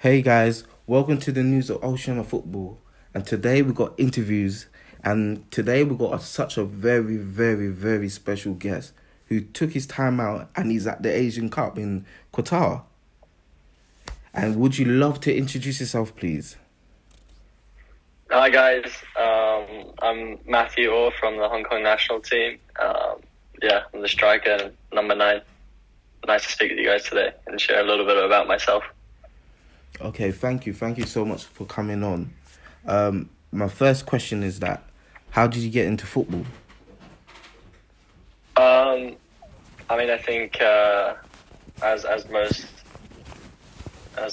Hey guys, welcome to the news of Oceania Football. And today we got interviews, and today we got such a very, very, very special guest who took his time out and he's at the Asian Cup in Qatar. And would you love to introduce yourself, please? Hi guys, I'm Matthew Orr from the Hong Kong national team. I'm the striker, number 9. Nice to speak with you guys today and share a little bit about myself. Okay, thank you so much for coming on. My first question is that, how did you get into football? I think as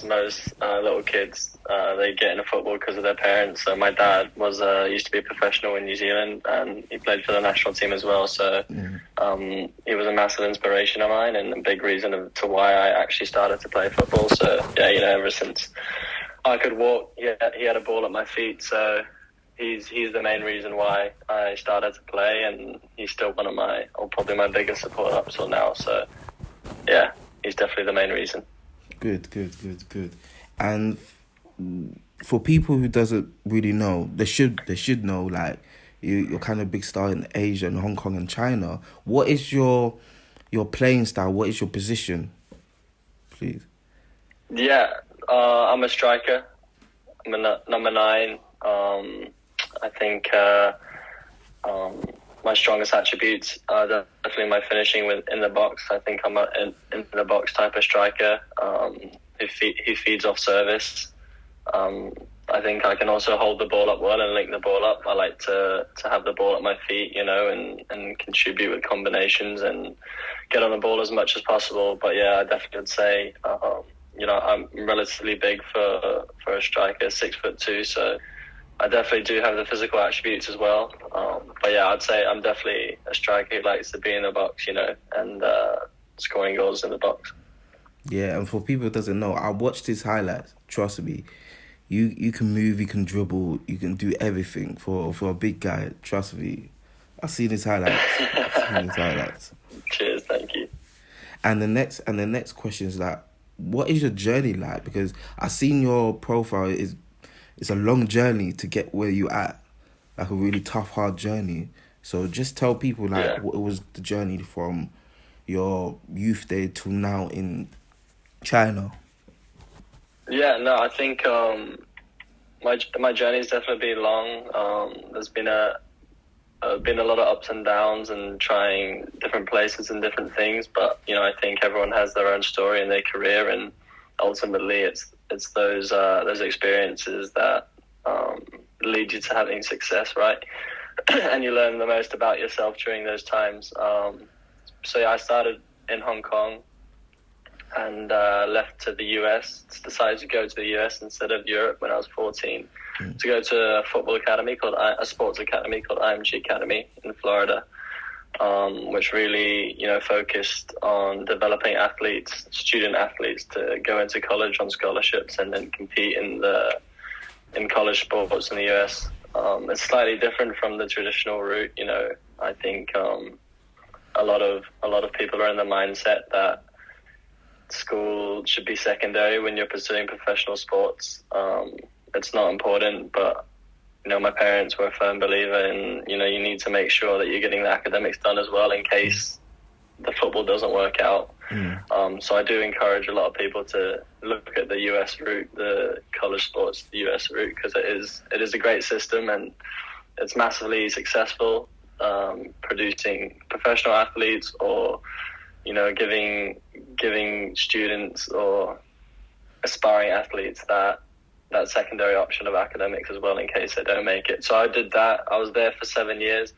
most little kids, they get into football because of their parents. So my dad was used to be a professional in New Zealand, and he played for the national team as well. So he was a massive inspiration of mine and a big reason to why I actually started to play football. So yeah, ever since I could walk, he had a ball at my feet. So he's the main reason why I started to play, and he's still probably my biggest supporter up till now. So yeah, he's definitely the main reason. Good. And for people who doesn't really know, they should know, like, you're kind of big star in Asia and Hong Kong and China. What is your playing style? What is your position, please? Yeah, I'm a striker. I'm a number 9. I think my strongest attributes are definitely my finishing in the box. I think I'm in the box type of striker who feeds off service. I think I can also hold the ball up well and link the ball up. I like to have the ball at my feet, and contribute with combinations and get on the ball as much as possible. But yeah, I definitely would say, I'm relatively big for a striker, 6'2", so I definitely do have the physical attributes as well. But yeah, I'd say I'm definitely a striker who likes to be in the box, and scoring goals in the box. Yeah, and for people who doesn't know, I watched his highlights. Trust me, you can move, you can dribble, you can do everything for a big guy. Trust me, I've seen his highlights. Cheers, thank you. And the next question is that, what is your journey like? Because I've seen your profile is it's a long journey to get where you at, like a really tough, hard journey. So just tell people, like, Yeah. what was the journey from your youth day to now in China. Yeah, no, I think my journey's definitely been long. There's been a lot of ups and downs and trying different places and different things, but I think everyone has their own story in their career, and ultimately it's those experiences that lead you to having success, right? And you learn the most about yourself during those times. So yeah, I started in Hong Kong and left to the US. Decided to go to the US instead of Europe when I was 14 to go to a sports academy called IMG Academy in Florida, which really focused on developing student athletes to go into college on scholarships and then compete in college sports in the US. It's slightly different from the traditional route. I think a lot of people are in the mindset that school should be secondary when you're pursuing professional sports. It's not important, but my parents were a firm believer in you need to make sure that you're getting the academics done as well in case the football doesn't work out. So I do encourage a lot of people to look at the US route, the college sports, the US route, because it is a great system and it's massively successful, producing professional athletes or giving students or aspiring athletes that secondary option of academics as well in case they don't make it. So I did that. I was there for 7 years.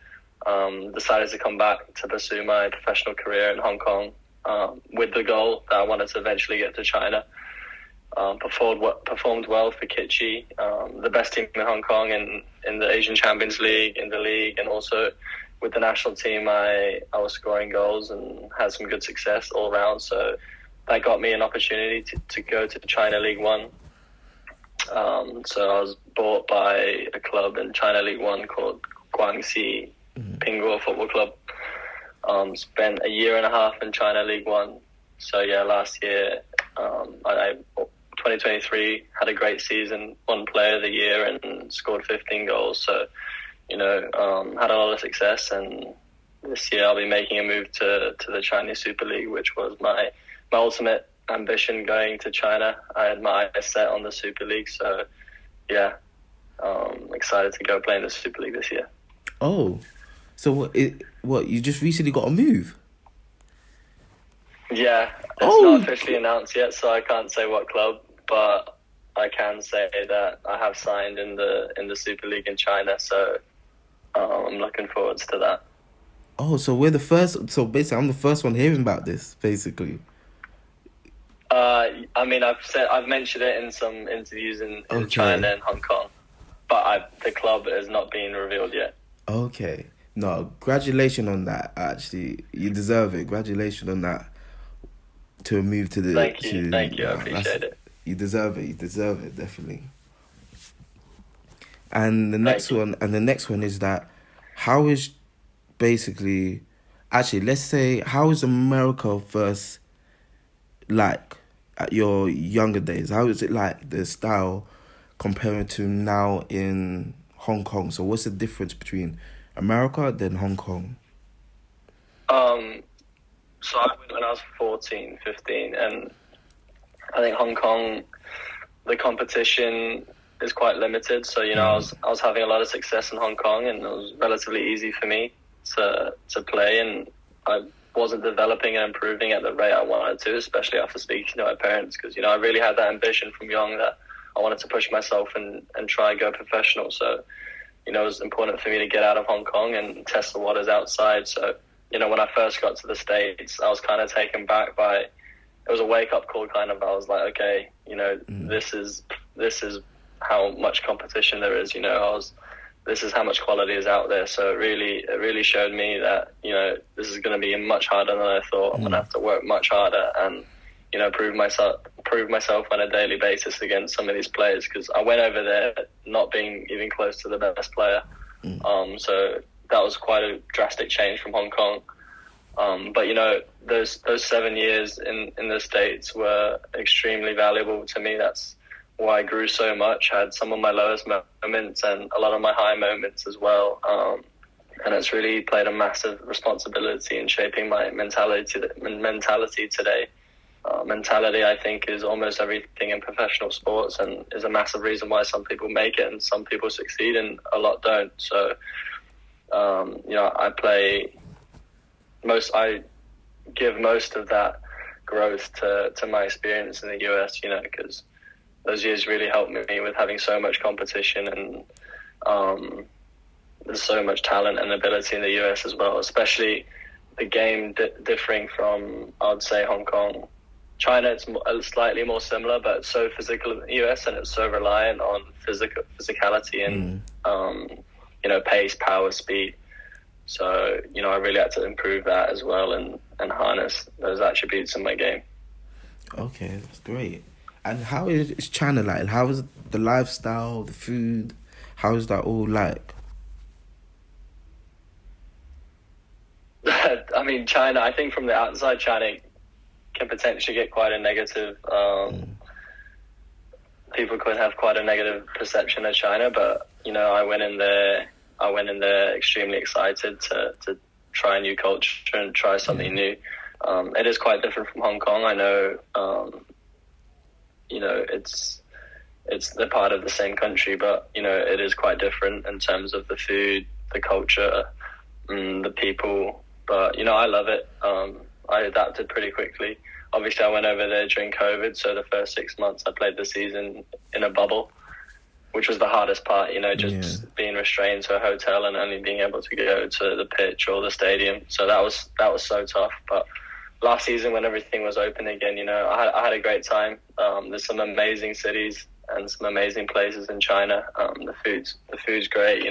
Decided to come back to pursue my professional career in Hong Kong with the goal that I wanted to eventually get to China. Performed well for Kitchi, the best team in Hong Kong in the Asian Champions League, in the league, and also with the national team, I was scoring goals and had some good success all around. So that got me an opportunity to go to China League One. So I was bought by a club in China League One called Guangxi Pingguo Football Club. Spent a year and a half in China League One. So yeah, last year I 2023 had a great season, won Player of the Year and scored 15 goals. So, had a lot of success. And this year I'll be making a move to the Chinese Super League, which was my ultimate ambition going to China. I had my eyes set on the Super League. So, yeah, excited to go play in the Super League this year. Oh, so what you just recently got a move? Yeah, it's not officially announced yet, so I can't say what club, but I can say that I have signed in the Super League in China, so I'm looking forward to that. Oh, so we're the first. So basically, I'm the first one hearing about this. Basically. I've mentioned it in some interviews in China and Hong Kong, but the club has not been revealed yet. Okay. No, congratulations on that. Actually, you deserve it. Congratulations on that. To move to the. Thank you. I appreciate it. You deserve it. Definitely. And the next one is that, how is basically, actually, let's say, how is America first like at your younger days? How is it like, the style comparing to now in Hong Kong? So what's the difference between America then Hong Kong? So I went when I was 14, 15, and I think Hong Kong, the competition is quite limited. So, I was having a lot of success in Hong Kong, and it was relatively easy for me to play, and I wasn't developing and improving at the rate I wanted to, especially after speaking to my parents, because, I really had that ambition from young that I wanted to push myself and try and go professional. So, it was important for me to get out of Hong Kong and test the waters outside. So, when I first got to the States, I was kind of taken back by, it was a wake-up call kind of. I was like, okay, this is how much competition there is, this is how much quality is out there. So it really showed me that, this is going to be much harder than I thought. I'm going to have to work much harder and, prove myself on a daily basis against some of these players, because I went over there not being even close to the best player. So that was quite a drastic change from Hong Kong. But, those 7 years in the States were extremely valuable to me. That's why I grew so much. I had some of my lowest moments and a lot of my high moments as well. And it's really played a massive responsibility in shaping my mentality today. Mentality, I think, is almost everything in professional sports, and is a massive reason why some people make it and some people succeed and a lot don't. So, I give most of that growth to my experience in the US, because those years really helped me with having so much competition, and there's so much talent and ability in the US as well, especially the game differing from, I'd say, Hong Kong. China, it's slightly more similar, but it's so physical in the US, and it's so reliant on physicality and, pace, power, speed. So, I really had to improve that as well and harness those attributes in my game. Okay, that's great. And how is China like? How is the lifestyle, the food? How is that all like? I mean, China, I think from the outside, China can potentially get quite a negative... People could have quite a negative perception of China, but, I went in there extremely excited to try a new culture and try something new. It is quite different from Hong Kong. I know, they're part of the same country, but, it is quite different in terms of the food, the culture, the people. But, I love it. I adapted pretty quickly. Obviously, I went over there during COVID, so the first 6 months I played the season in a bubble, which was the hardest part, being restrained to a hotel and only being able to go to the pitch or the stadium. So that was so tough. But last season, when everything was open again, I had a great time. There's some amazing cities and some amazing places in China. The food's great.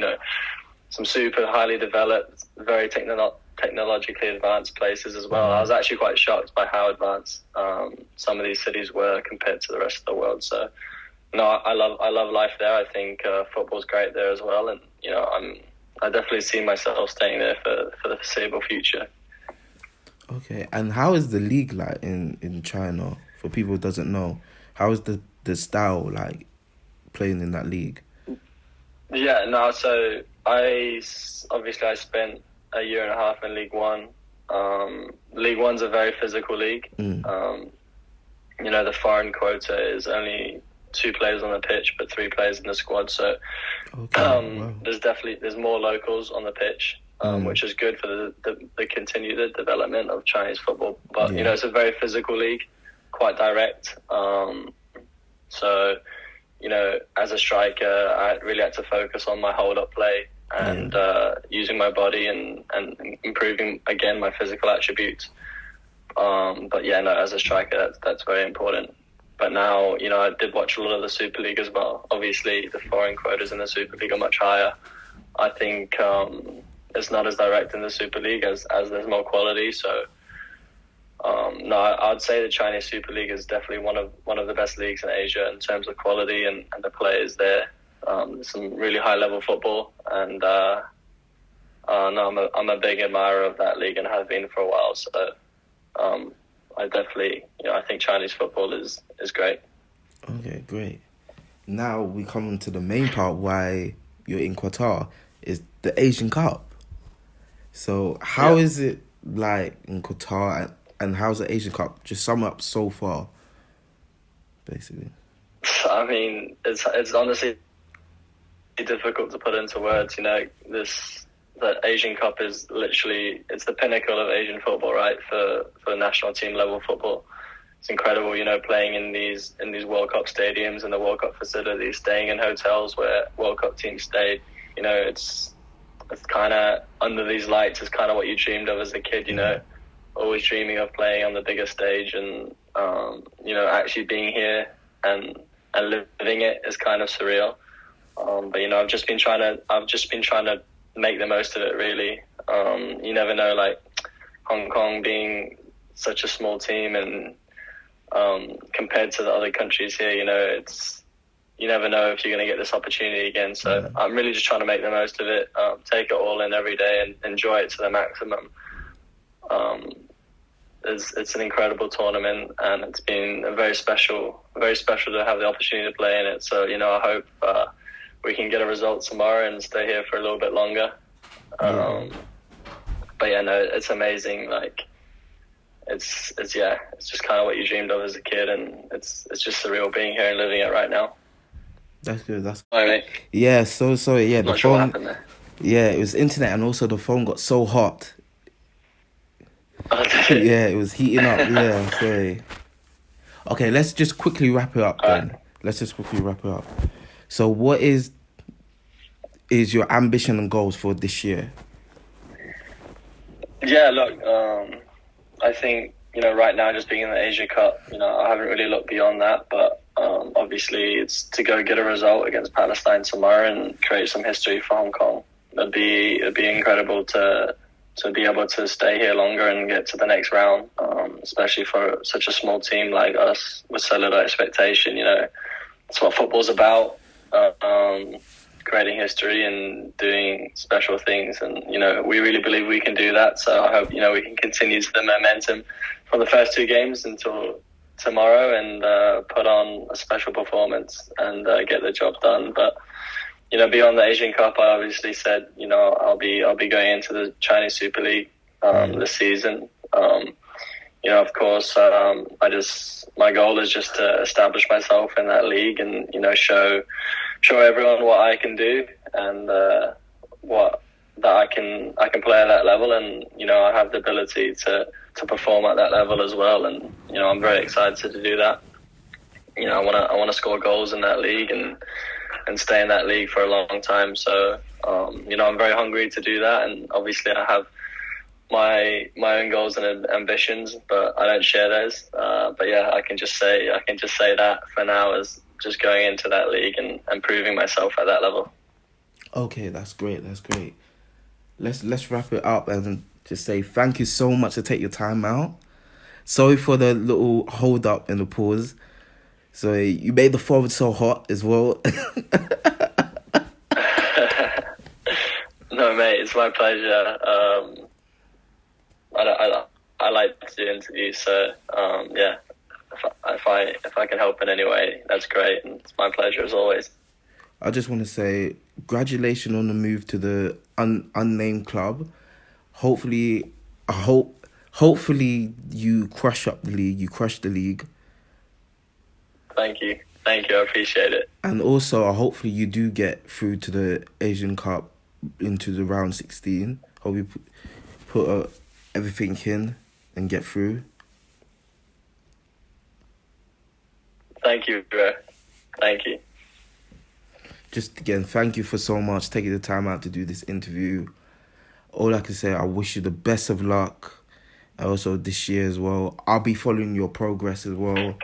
Some super highly developed, very technologically advanced places as well. I was actually quite shocked by how advanced some of these cities were compared to the rest of the world. So, no, I love life there. I think football's great there as well, and I definitely see myself staying there for the foreseeable future. Okay, and how is the league like in China? For people who doesn't know, how is the the style like playing in that league? Yeah, no. So obviously I spent a year and a half in League One. League One's a very physical league. The foreign quota is only 2 players on the pitch, but 3 players in the squad. So Wow. there's more locals on the pitch, which is good for the continued development of Chinese football. But it's a very physical league, quite direct. So as a striker, I really had to focus on my hold-up play and using my body and improving again my physical attributes. As a striker, that's very important. But now, I did watch a lot of the Super League as well. Obviously, the foreign quotas in the Super League are much higher. I think it's not as direct in the Super League as there's more quality. So, I'd say the Chinese Super League is definitely one of the best leagues in Asia in terms of quality and the players there. Some really high level football, and I'm a big admirer of that league and have been for a while. So. I definitely, I think Chinese football is great. Okay, great. Now we come on to the main part why you're in Qatar, is the Asian Cup. So how is it like in Qatar and how's the Asian Cup? Just sum up so far, basically. I mean, it's honestly difficult to put into words. The Asian Cup is literally, it's the pinnacle of Asian football, right? For national team level football. It's incredible, playing in these World Cup stadiums and the World Cup facilities, staying in hotels where World Cup teams stayed. It's kind of under these lights is kind of what you dreamed of as a kid, always dreaming of playing on the bigger stage and, actually being here and living it is kind of surreal. But I've just been trying to make the most of it, really. You never know, like Hong Kong being such a small team and compared to the other countries here, you never know if you're going to get this opportunity again. So I'm really just trying to make the most of it, take it all in every day and enjoy it to the maximum. It's an incredible tournament and it's been very special to have the opportunity to play in it. So, I hope we can get a result tomorrow and stay here for a little bit longer. It's amazing. Like, it's just kind of what you dreamed of as a kid, and it's just surreal being here and living it right now. That's good. That's all right. Yeah. So sorry. Yeah, Not sure what happened there. Yeah, it was internet, and also the phone got so hot. Yeah, it was heating up. Yeah, sorry. Okay, let's just quickly wrap it up then. Right. Let's just quickly wrap it up. So what is your ambition and goals for this year? Yeah, look, I think, right now just being in the Asia Cup, I haven't really looked beyond that, but obviously it's to go get a result against Palestine tomorrow and create some history for Hong Kong. It'd be incredible to be able to stay here longer and get to the next round, especially for such a small team like us with so little expectation. It's what football's about, creating history and doing special things. And, we really believe we can do that. So I hope, we can continue the momentum from the first 2 games until tomorrow and put on a special performance and get the job done. But, beyond the Asian Cup, I obviously said, I'll be going into the Chinese Super League this season. Of course, my goal is just to establish myself in that league and, show everyone what I can do and what that I can play at that level, and I have the ability to perform at that level as well, and I'm very excited to do that. I want to score goals in that league and stay in that league for a long time. So I'm very hungry to do that, and obviously I have my own goals and ambitions, but I don't share those. But yeah, I can just say that for now as just going into that league and proving myself at that level. Okay, that's great. Let's wrap it up and just say thank you so much to take your time out. Sorry for the little hold up and the pause. So you made the forward so hot as well. No, mate, it's my pleasure. I like to do interviews, so yeah, if I can help in any way, that's great, and it's my pleasure as always. I just want to say congratulations on the move to the unnamed club. Hopefully, hopefully you crush up the league. You crush the league. Thank you. I appreciate it. And also, hopefully you do get through to the Asian Cup into the round 16. Hope you put everything in and get through. Thank you, bro. Thank you. Just again, thank you for so much taking the time out to do this interview. All I can say, I wish you the best of luck. Also this year as well. I'll be following your progress as well.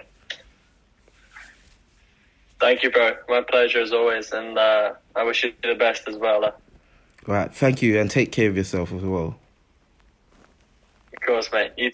Thank you, bro. My pleasure as always, and I wish you the best as well. Right, thank you, and take care of yourself as well. Of course, mate. You